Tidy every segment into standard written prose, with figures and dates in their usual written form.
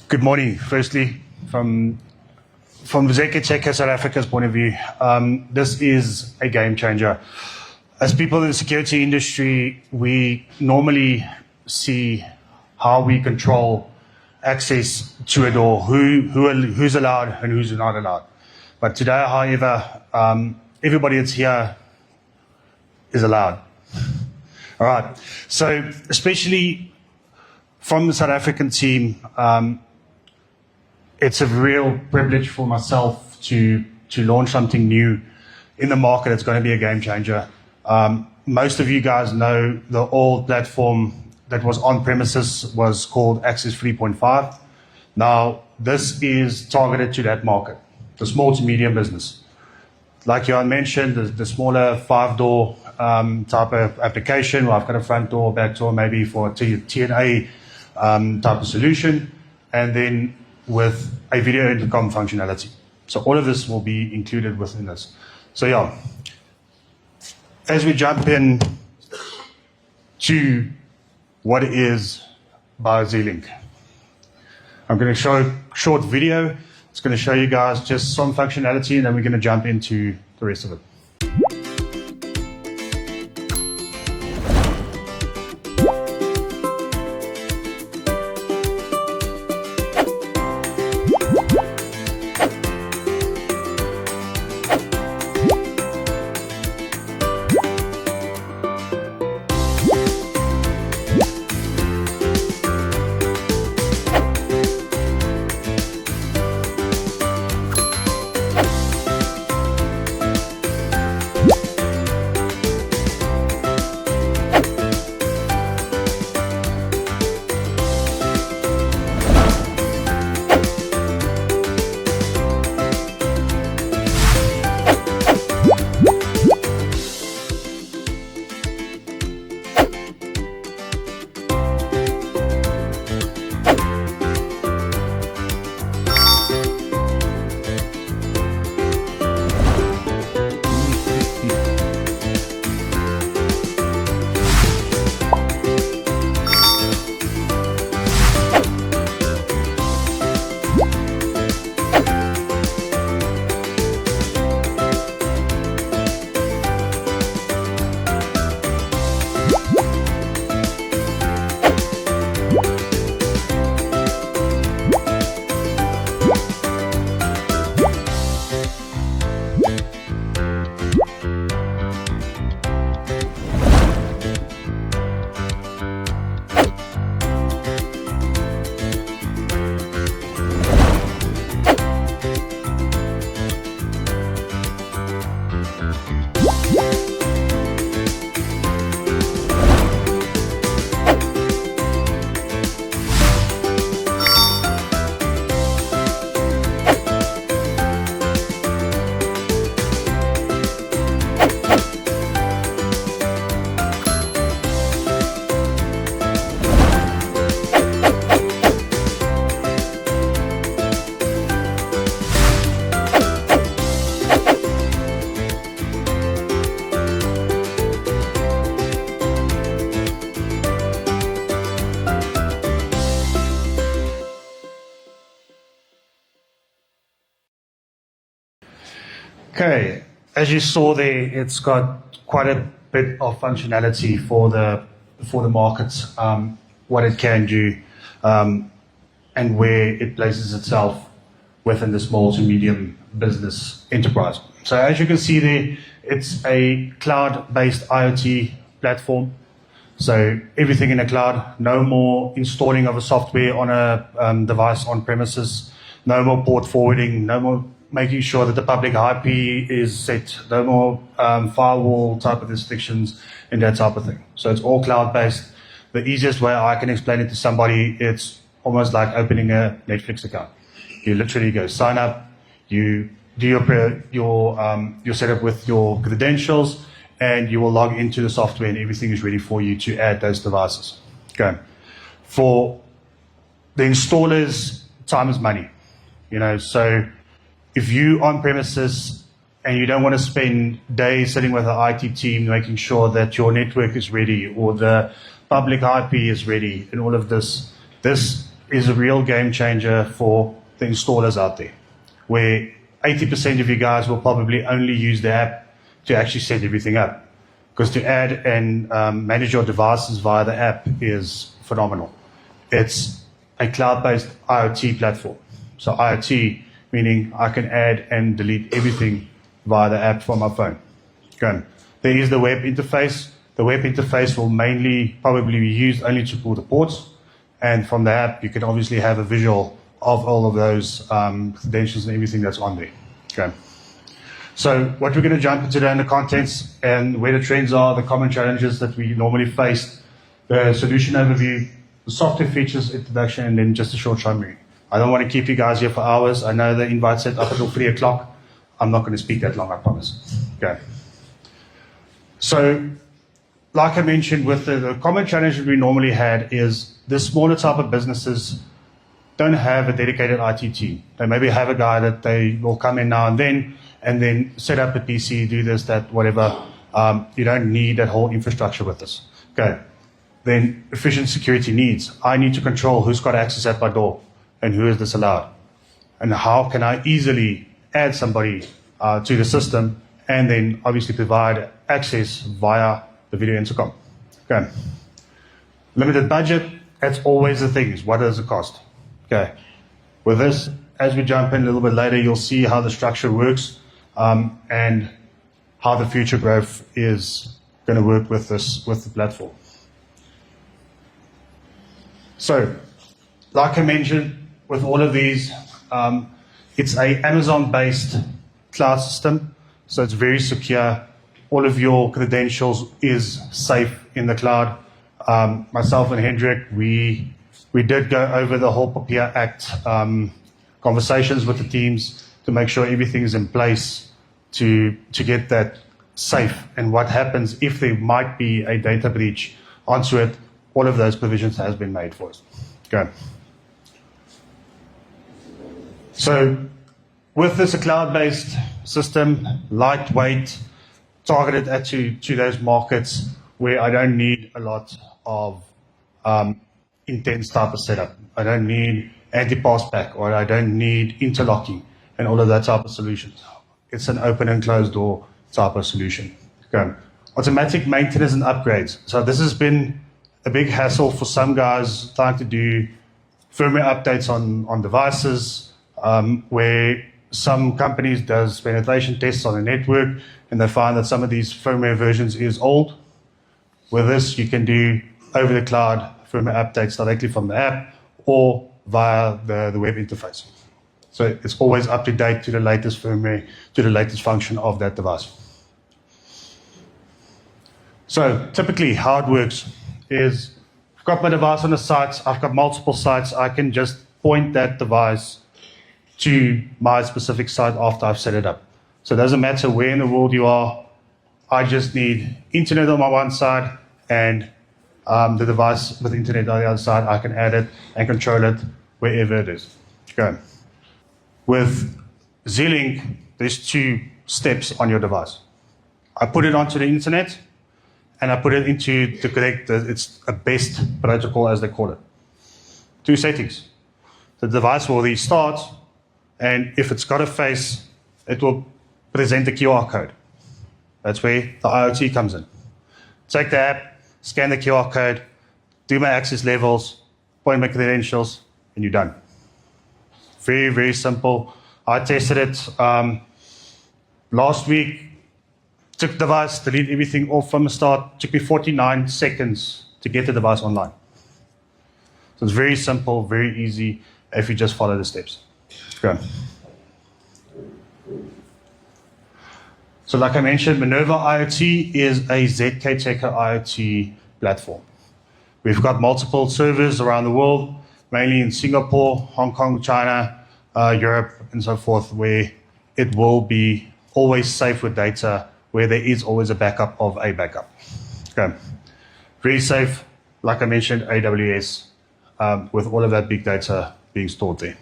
Good morning. Firstly, from ZKTeco South Africa's point of view, this is a game changer. As people in the security industry, we normally see how we control access to a door, who's allowed and who's not allowed. But today, however, everybody that's here is allowed. All right. So, especially from the South African team, it's a real privilege for myself to launch something new in the market. It's going to be a game changer. Most of you guys know the old platform that was on premises was called Access 3.5. Now, this is targeted to that market, the small to medium business. Like Johan mentioned, the smaller 5-door type of application, where I've got a front door, back door, maybe for a TNA type of solution, and then with a video intercom functionality. So all of this will be included within this. So yeah, as we jump in to what it is by ZLink, I'm going to show a short video. It's going to show you guys just some functionality, and then we're going to jump into the rest of it. Okay, as you saw there, it's got quite a bit of functionality for the markets, what it can do, and where it places itself within the small to medium business enterprise. So as you can see there, it's a cloud-based IoT platform. So everything in the cloud, no more installing of a software on a device on premises, no more port forwarding, no more making sure that the public IP is set, no more firewall type of restrictions and that type of thing. So it's all cloud-based. The easiest way I can explain it to somebody, it's almost like opening a Netflix account. You literally go sign up, you do your setup with your credentials, and you will log into the software and everything is ready for you to add those devices. Okay. For the installers, time is money. So if you on premises and you don't want to spend days sitting with an IT team making sure that your network is ready or the public IP is ready and all of this. This is a real game changer for the installers out there, where 80% of you guys will probably only use the app to actually set everything up. Because to add and manage your devices via the app is phenomenal. It's a cloud-based IoT platform. So IoT, meaning I can add and delete everything via the app from my phone. Okay. There is the web interface. The web interface will mainly probably be used only to pull the ports. And from the app, you can obviously have a visual of all of those credentials and everything that's on there. Okay. So what we're going to jump into today in the contents and where the trends are, the common challenges that we normally face, the solution overview, the software features introduction, and then just a short summary. I don't want to keep you guys here for hours. I know the invite set up until 3 o'clock. I'm not going to speak that long, I promise. Okay. So, like I mentioned, with the common challenge that we normally had is the smaller type of businesses don't have a dedicated IT team. They maybe have a guy that they will come in now and then set up a PC, do this, that, whatever. You don't need that whole infrastructure with this. Okay. Then efficient security needs. I need to control who's got access at my door and who is disallowed. And how can I easily add somebody to the system and then obviously provide access via the video intercom. Okay. Limited budget, that's always the thing, is what does it cost? Okay. With this, as we jump in a little bit later, you'll see how the structure works and how the future growth is going to work with the platform. So, like I mentioned, with all of these, it's a Amazon-based cloud system, so it's very secure. All of your credentials is safe in the cloud. Myself and Hendrik, we did go over the whole PAPIA Act conversations with the teams to make sure everything is in place to get that safe. And what happens if there might be a data breach onto it, all of those provisions has been made for us. Okay. So with this a cloud-based system, lightweight, targeted to those markets where I don't need a lot of intense type of setup. I don't need anti-passback or I don't need interlocking and all of that type of solutions. It's an open and closed door type of solution. Okay. Automatic maintenance and upgrades. So this has been a big hassle for some guys trying to do firmware updates on devices, where some companies does penetration tests on the network and they find that some of these firmware versions is old. With this, you can do over the cloud firmware updates directly from the app or via the web interface. So it's always up to date to the latest firmware, to the latest function of that device. So typically how it works is I've got my device on the site, I've got multiple sites, I can just point that device to my specific site after I've set it up. So it doesn't matter where in the world you are, I just need internet on my one side and the device with internet on the other side, I can add it and control it wherever it is. Okay. With ZLink, there's 2 steps on your device. I put it onto the internet and I put it into the correct, it's a best protocol as they call it. 2 settings. The device will restart, and if it's got a face, it will present a QR code. That's where the IoT comes in. Take the app, scan the QR code, do my access levels, point my credentials, and you're done. Very, very simple. I tested it last week. Took the device, delete everything off from the start. Took me 49 seconds to get the device online. So it's very simple, very easy if you just follow the steps. Okay. So like I mentioned, Minerva IoT is a ZKTeco IoT platform. We've got multiple servers around the world, mainly in Singapore, Hong Kong, China, Europe, and so forth, where it will be always safe with data, where there is always a backup of a backup. Okay. Very safe, like I mentioned, AWS, with all of that big data being stored there.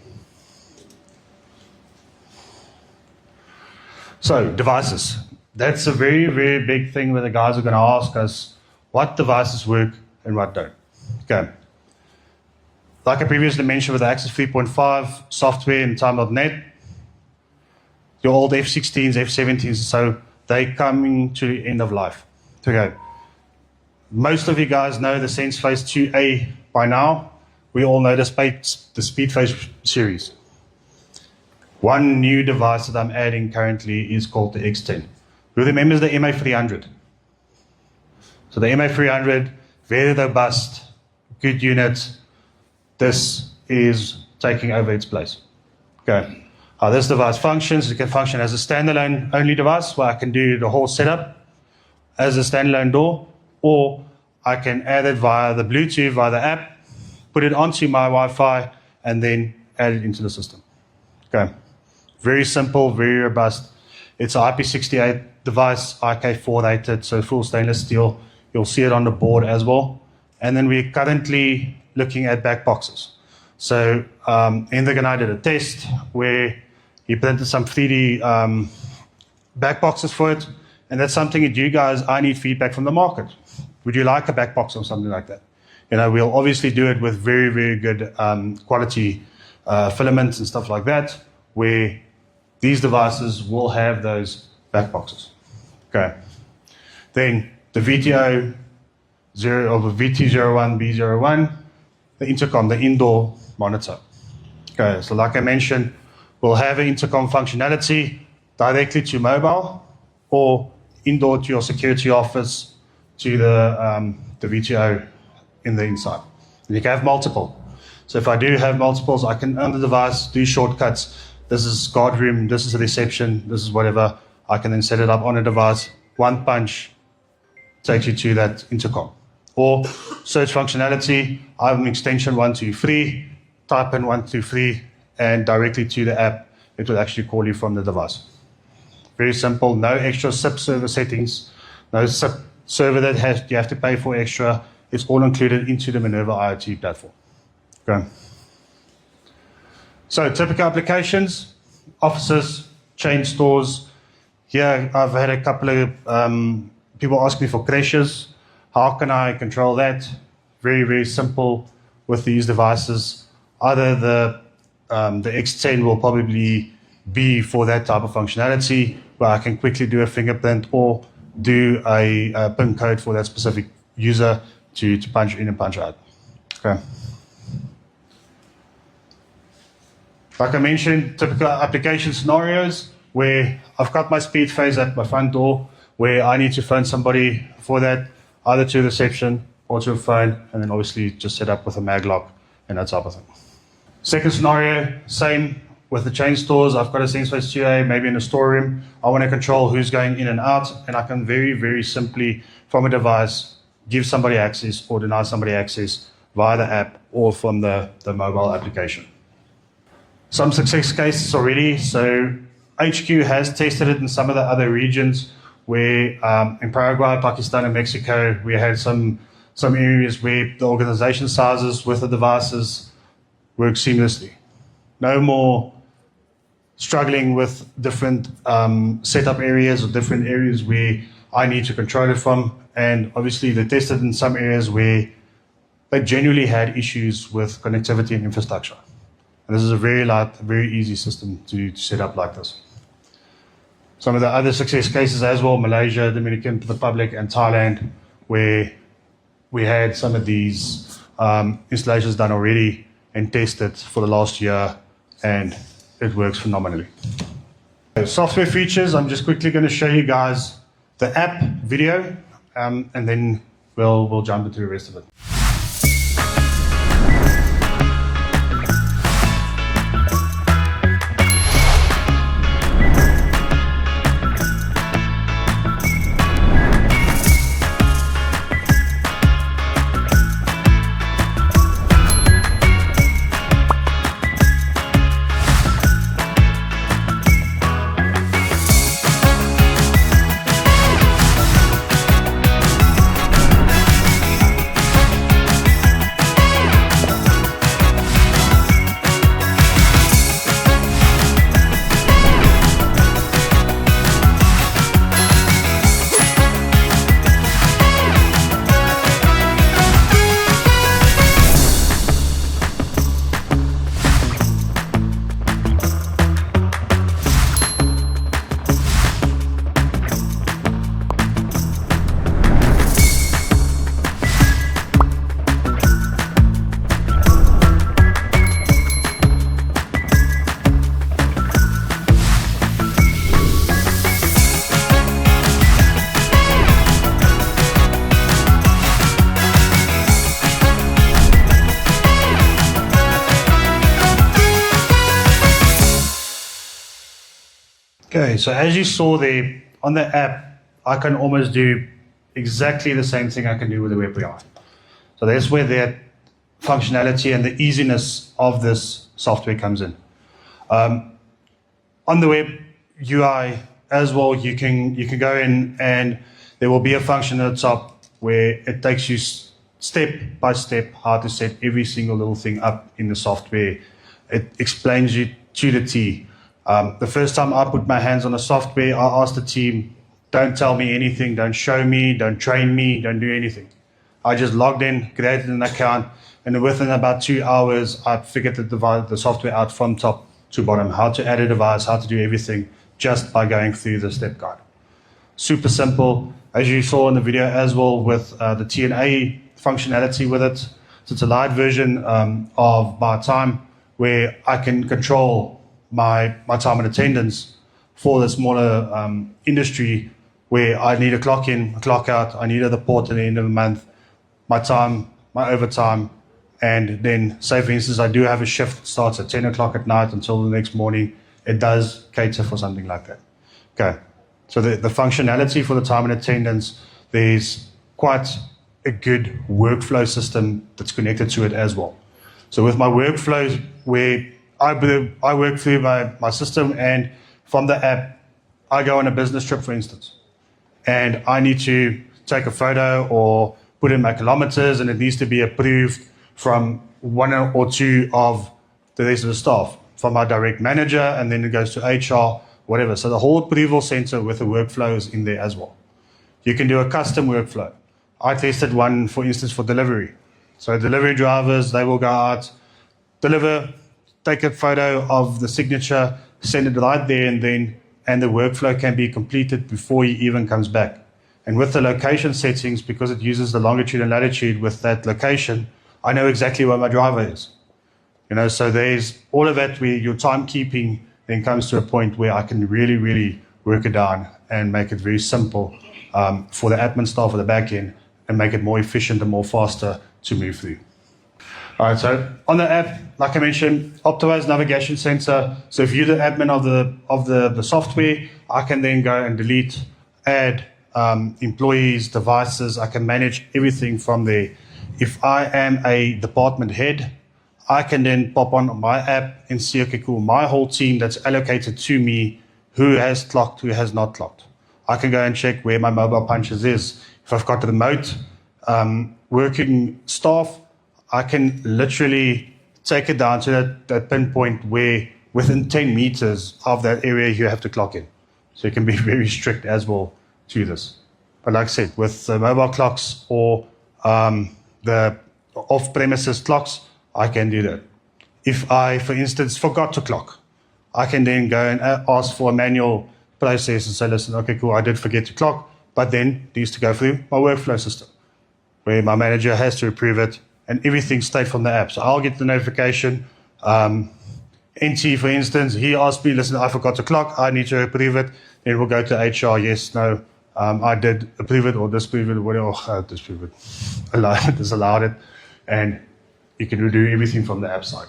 So devices. That's a very, very big thing where the guys are going to ask us what devices work and what don't. Okay. Like I previously mentioned with the Access 3.5 software and Time.net, your old F16s, F17s, so they're coming to the end of life. Okay. Most of you guys know the SensePhase 2A by now. We all know the SpeedPhase series. One new device that I'm adding currently is called the X10. Who remembers the MA300? So the MA300, very robust, good unit. This is taking over its place. Okay. How this device functions, it can function as a standalone only device where I can do the whole setup as a standalone door, or I can add it via the Bluetooth, via the app, put it onto my Wi-Fi, and then add it into the system. Okay. Very simple, very robust. It's an IP68 device, IK4 rated, so full stainless steel. You'll see it on the board as well. And then we're currently looking at back boxes. So Hendrik and I did a test where he printed some 3D back boxes for it. And that's something that you guys, I need feedback from the market. Would you like a back box or something like that? You know, we'll obviously do it with very, very good quality filaments and stuff like that, where these devices will have those back boxes. Okay. Then the VTO0 or the VT01, B01, the intercom, the indoor monitor. Okay, so like I mentioned, we'll have an intercom functionality directly to mobile or indoor to your security office to the VTO in the inside. And you can have multiple. So if I do have multiples, I can on the device do shortcuts. This is guard room, this is a reception, this is whatever. I can then set it up on a device. One punch takes you to that intercom. Or search functionality, I have an extension 123, type in 123, and directly to the app, it will actually call you from the device. Very simple, no extra SIP server settings, no SIP server that you have to pay for extra. It's all included into the Minerva IoT platform. Okay. So typical applications, offices, chain stores. Here I've had a couple of people ask me for crashes. How can I control that? Very, very simple with these devices. Either the X10 will probably be for that type of functionality where I can quickly do a fingerprint or do a PIN code for that specific user to punch in and punch out. Okay. Like I mentioned, typical application scenarios where I've got my SpeedPhase at my front door where I need to phone somebody for that, either to reception or to a phone, and then obviously just set up with a mag lock and that type of thing. Second scenario, same with the chain stores. I've got a SensePhase 2A, maybe in a storeroom. I want to control who's going in and out, and I can very, very simply, from a device, give somebody access or deny somebody access via the app or from the mobile application. Some success cases already. So HQ has tested it in some of the other regions where in Paraguay, Pakistan, and Mexico, we had some areas where the organization sizes with the devices work seamlessly. No more struggling with different setup areas or different areas where I need to control it from. And obviously they tested in some areas where they genuinely had issues with connectivity and infrastructure. And this is a very light, very easy system to set up like this. Some of the other success cases as well, Malaysia, Dominican Republic, and Thailand, where we had some of these installations done already and tested for the last year, and it works phenomenally. So software features, I'm just quickly going to show you guys the app video, and then we'll jump into the rest of it. Okay, so as you saw there on the app, I can almost do exactly the same thing I can do with the web UI. So that's where that functionality and the easiness of this software comes in. On the web UI as well, you can go in and there will be a function at the top where it takes you step by step how to set every single little thing up in the software. It explains you to the T. The first time I put my hands on the software, I asked the team, don't tell me anything, don't show me, don't train me, don't do anything. I just logged in, created an account, and within about 2 hours, I figured the software out from top to bottom, how to add a device, how to do everything, just by going through the step guide. Super simple, as you saw in the video as well, with the TNA functionality with it. So it's a light version of my time, where I can control my time and attendance for the smaller industry, where I need a clock in, a clock out, I need a report at the end of the month, my time, my overtime, and then say for instance I do have a shift that starts at 10 o'clock at night until the next morning. It does cater for something like that. Okay, so the functionality for the time and attendance, there's quite a good workflow system that's connected to it as well. So with my workflows, where I work through my system, and from the app, I go on a business trip, for instance, and I need to take a photo or put in my kilometers, and it needs to be approved from one or two of the rest of the staff, from my direct manager, and then it goes to HR, whatever. So the whole approval center with the workflow is in there as well. You can do a custom workflow. I tested one, for instance, for delivery. So delivery drivers, they will go out, deliver, take a photo of the signature, send it right there and then, and the workflow can be completed before he even comes back. And with the location settings, because it uses the longitude and latitude with that location, I know exactly where my driver is. You know, so there's all of that where your timekeeping then comes to a point where I can really, really work it down and make it very simple for the admin staff or the back end, and make it more efficient and more faster to move through. All right, so on the app, like I mentioned, optimized navigation center. So if you're the admin of the software, I can then go and delete, add employees, devices. I can manage everything from there. If I am a department head, I can then pop on my app and see, okay, cool, my whole team that's allocated to me, who has clocked, who has not clocked. I can go and check where my mobile punches is. If I've got remote working staff, I can literally take it down to that pinpoint where within 10 meters of that area you have to clock in. So you can be very strict as well to this. But like I said, with the mobile clocks or the off-premises clocks, I can do that. If I, for instance, forgot to clock, I can then go and ask for a manual process and say, listen, okay, cool, I did forget to clock, but then it needs to go through my workflow system, where my manager has to approve it, and everything straight from the app. So I'll get the notification. NT, for instance, he asked me, listen, I forgot to clock, I need to approve it. Then we'll go to HR, yes, no, I did approve it or disapprove it, or whatever, disapprove it, disallowed it, and you can do everything from the app side.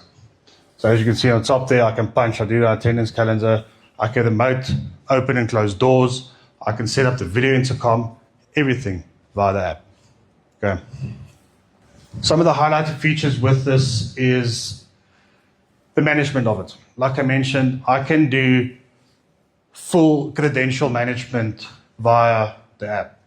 So as you can see on top there, I can punch, I do the attendance calendar, I can remote, open and close doors, I can set up the video intercom, everything via the app. Okay. Some of the highlighted features with this is the management of it. Like I mentioned, I can do full credential management via the app.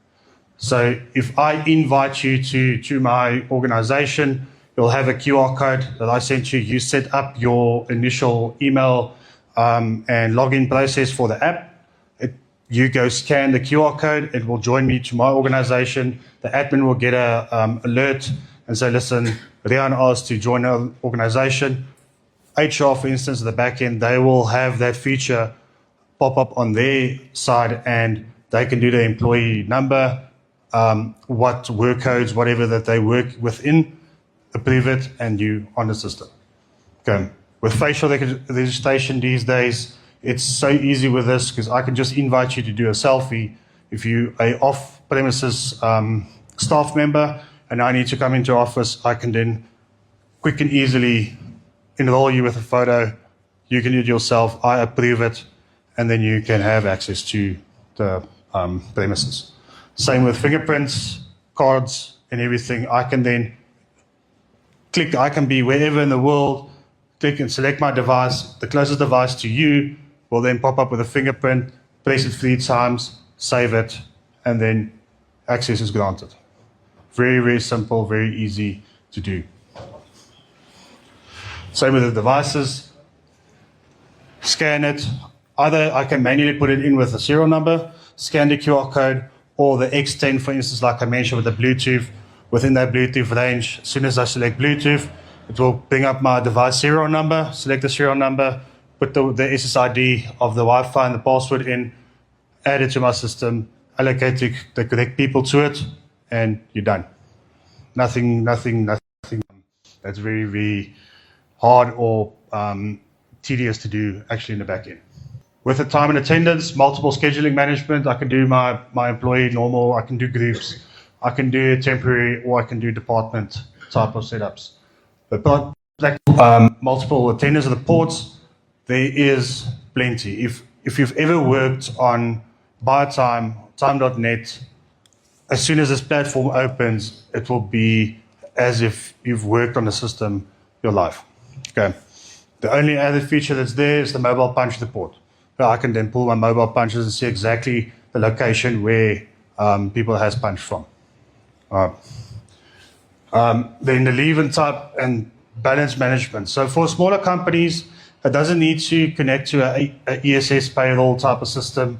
So if I invite you to my organization, you'll have a QR code that I sent you. You set up your initial email and login process for the app. You go scan the QR code, it will join me to my organization. The admin will get a alert and say, listen, Rian asked to join our organization. HR, for instance, at the back end, they will have that feature pop up on their side, and they can do the employee number, what work codes, whatever that they work within, approve it, and you on the system. Okay. With facial registration these days, it's so easy with this because I can just invite you to do a selfie. If you are an off-premises staff member and I need to come into office, I can then quick and easily enroll you with a photo. You can do it yourself. I approve it, and then you can have access to the premises. Same with fingerprints, cards, and everything. I can then click, I can be wherever in the world, click and select my device. The closest device to you will then pop up with a fingerprint, press it 3 times, save it, and then access is granted. Very, very simple, very easy to do. Same with the devices. Scan it. Either I can manually put it in with a serial number, scan the QR code, or the X10, for instance, like I mentioned with the Bluetooth. Within that Bluetooth range, as soon as I select Bluetooth, it will bring up my device serial number, select the serial number, put the SSID of the Wi-Fi and the password in, add it to my system, allocate the correct people to it, and you're done. Nothing that's very, very hard or tedious to do actually in the back end. With the time and attendance, multiple scheduling management, I can do my employee normal, I can do groups, I can do temporary, or I can do department type of setups. But multiple attendance of the ports, there is plenty. If you've ever worked on BuyTime, time.net, as soon as this platform opens, it will be as if you've worked on the system your life. Okay. The only other feature that's there is the mobile punch report. I can then pull my mobile punches and see exactly the location where people has punched from. Then the leave and type and balance management. So for smaller companies, it doesn't need to connect to a ESS payroll type of system.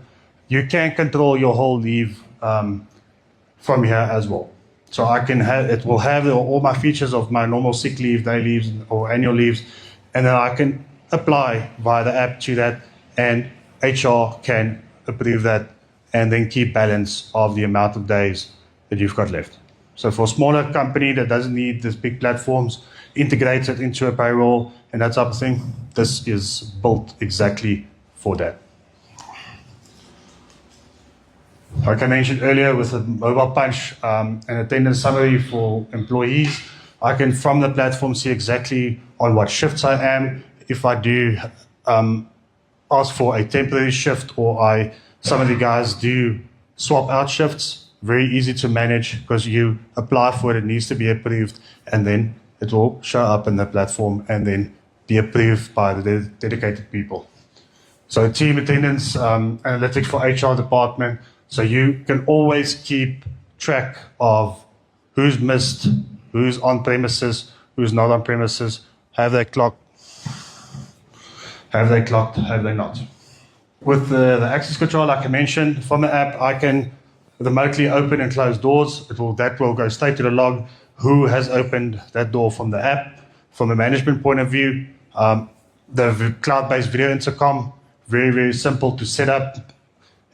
You can control your whole leave from here as well. So I can have, it will have all my features of my normal sick leave, day leaves, or annual leaves, and then I can apply via the app to that, and HR can approve that and then keep balance of the amount of days that you've got left. So for a smaller company that doesn't need these big platforms integrated into a payroll and that type of thing, this is built exactly for that. Like I mentioned earlier with the mobile punch and attendance summary for employees, I can from the platform see exactly on what shifts I am. If I do ask for a temporary shift, or some of the guys do swap out shifts, very easy to manage because you apply for it, it needs to be approved, and then it will show up in the platform and then be approved by the dedicated people. So team attendance, analytics for HR department, so you can always keep track of who's missed, who's on premises, who's not on premises, have they clocked, have they not. With the access control, like I mentioned, from the app, I can remotely open and close doors. That will go straight to the log, who has opened that door from the app. From a management point of view, the cloud-based video intercom, very, very simple to set up.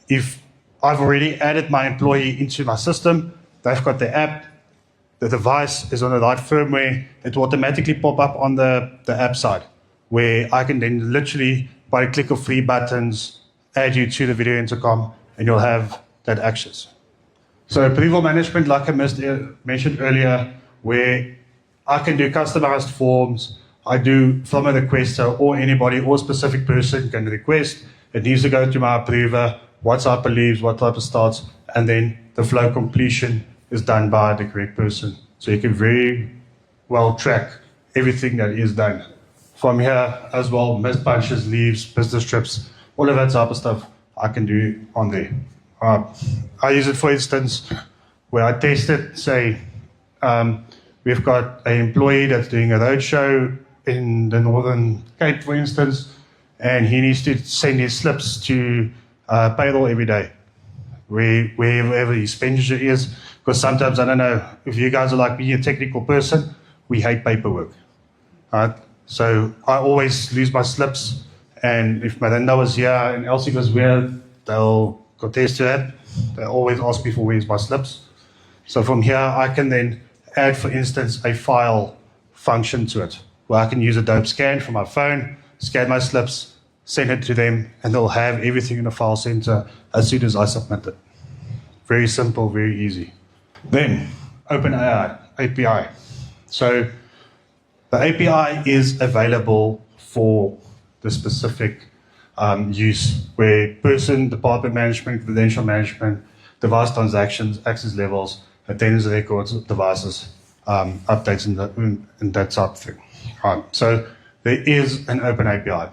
If I've already added my employee into my system, they've got the app, the device is on the right firmware, it will automatically pop up on the app side, where I can then literally, by a click of 3 buttons, add you to the video intercom, and you'll have that access. So approval management, like I mentioned earlier, where I can do customized forms. I do from a requester, or anybody or specific person can request. It needs to go to my approver, what type of leaves, what type of starts, and then the flow completion is done by the correct person. So you can very well track everything that is done. From here as well, missed punches, leaves, business trips, all of that type of stuff I can do on there. I use it, for instance, where I test it, say, we've got an employee that's doing a roadshow in the Northern Cape, for instance, and he needs to send his slips to payroll every day, wherever his expenditure is, because sometimes, I don't know, if you guys are like me, a technical person, we hate paperwork. So I always lose my slips, and if Miranda was here and Elsie was here, they'll contest to that. They always ask me for where's my slips. So from here, I can then add, for instance, a file function to it, where I can use a dope scan from my phone, scan my slips, send it to them, and they'll have everything in the file center as soon as I submit it. Very simple, very easy. Then, OpenAI, API. So the API is available for the specific use, where person, department management, credential management, device transactions, access levels, attendance records, devices, updates, and that type of thing. So there is an open API.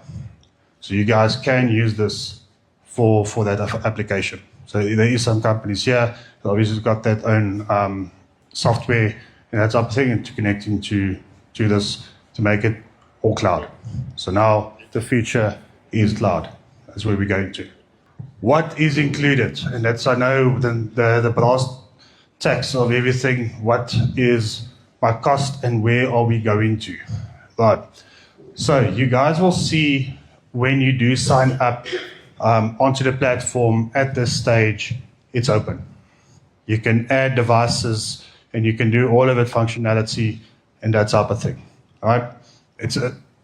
So you guys can use this for that application. So there is some companies here that obviously got their own software and that type of thing, and to connecting to this to make it all cloud. So now the future is cloud. That's where we're going to. What is included? And that's, I know, the brass tacks of everything. What is my cost and where are we going to? Right. So you guys will see when you do sign up onto the platform at this stage, it's open. You can add devices and you can do all of it functionality and that type of thing. All right.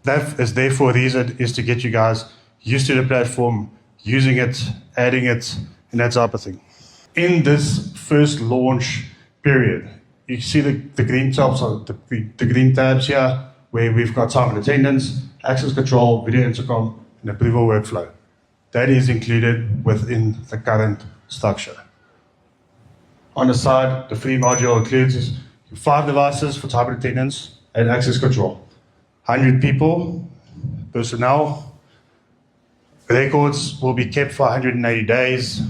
That is there for a reason, is to get you guys used to the platform, using it, adding it, and that type of thing. In this first launch period, you see the green tabs, or the green tabs here, where we've got time and attendance, access control, video intercom, and approval workflow. That is included within the current structure. On the side, the free module includes 5 devices for time and attendance and access control. 100 people, personnel, records will be kept for 180 days.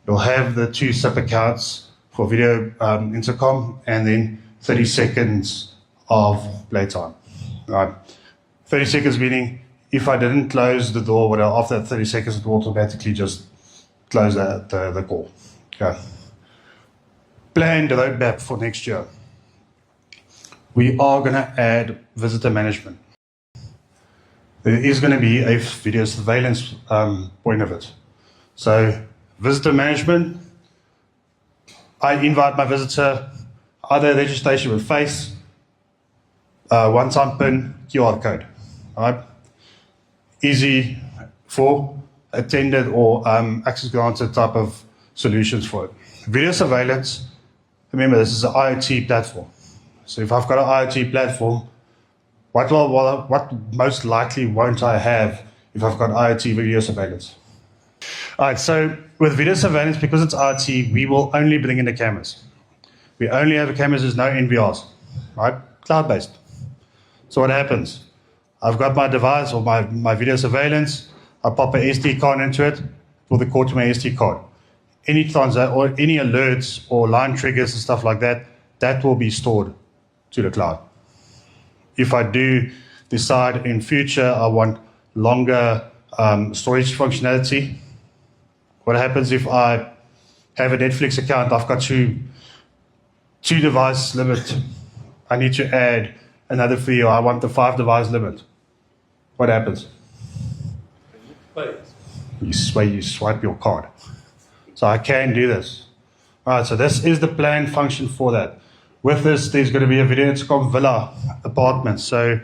You'll have the 2 SIP accounts for video intercom, and then 30 seconds of playtime. Right. 30 seconds meaning if I didn't close the door, after 30 seconds, it will automatically just close the call. Okay. Planned roadmap for next year. We are going to add visitor management. There is going to be a video surveillance point of it. So visitor management, I invite my visitor, either registration with face, one-time PIN, QR code. All right? Easy for attended or access granted type of solutions for it. Video surveillance, remember this is an IoT platform. So if I've got an IoT platform, what most likely won't I have if I've got IoT video surveillance? All right, so with video surveillance, because it's IoT, we will only bring in the cameras. We only have cameras, there's no NVRs, right? Cloud-based. So what happens? I've got my device or my video surveillance, I pop an SD card into it, it will record to my SD card. Any or any alerts or line triggers and stuff like that, that will be stored to the cloud. If I do decide in future I want longer storage functionality, what happens if I have a Netflix account, I've got two device limit, I need to add another 3, or I want the 5 device limit. What happens? You swipe your card. So I can do this. All right, so this is the planned function for that. With this, there's going to be a video intercom villa apartment. So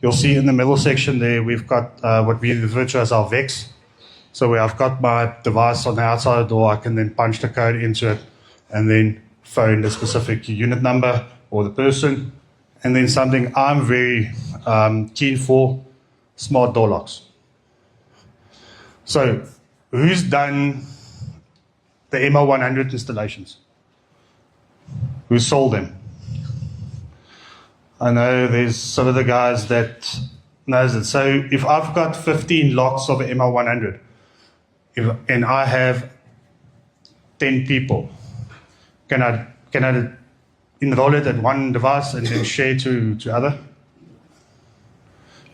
you'll see in the middle section there, we've got what we refer to as our VEX. So where I've got my device on the outside of the door, I can then punch the code into it and then phone the specific unit number or the person. And then something I'm very keen for, smart door locks. So who's done the ML100 installations? Who sold them? I know there's some of the guys that knows it. So if I've got 15 lots of ML100, and I have 10 people, can I enroll it at one device and then share to other?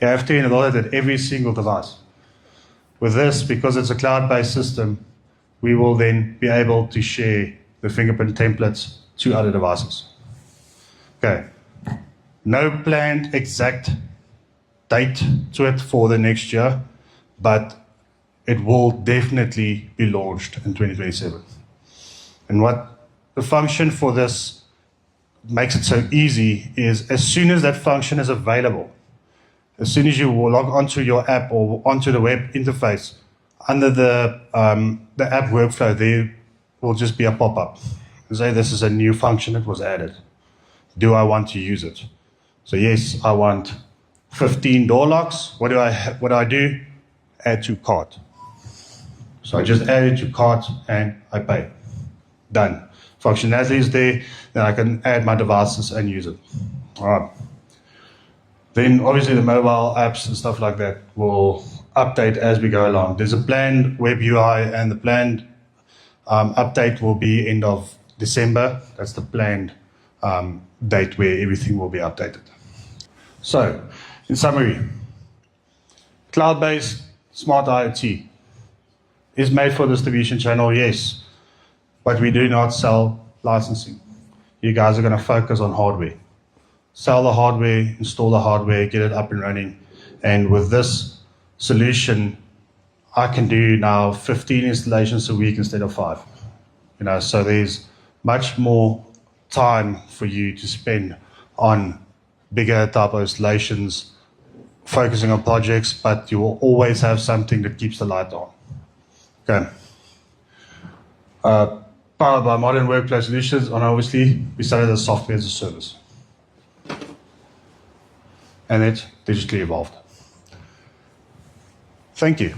You have to enroll it at every single device. With this, because it's a cloud-based system, we will then be able to share the fingerprint templates to other devices. Okay. No planned exact date to it for the next year, but it will definitely be launched in 2027. And what the function for this makes it so easy is, as soon as that function is available, as soon as you log onto your app or onto the web interface, under the app workflow, there will just be a pop-up. Say this is a new function that was added. Do I want to use it? So yes, I want 15 door locks. What do I do? add to cart. So I just add it to cart and I pay. Done. Functionality is there, then I can add my devices and use it. All right. Then obviously the mobile apps and stuff like that will update as we go along. There's a planned web UI, and the planned update will be end of December. That's the planned date where everything will be updated. So, in summary, cloud-based smart IoT is made for distribution channel, yes, but we do not sell licensing. You guys are going to focus on hardware. Sell the hardware, install the hardware, get it up and running. And with this solution, I can do now 15 installations a week instead of 5. So there's much more time for you to spend on bigger type of installations, focusing on projects, but you will always have something that keeps the light on. Okay. Powered by modern workflow solutions, and obviously we started as software as a service. And it digitally evolved. Thank you.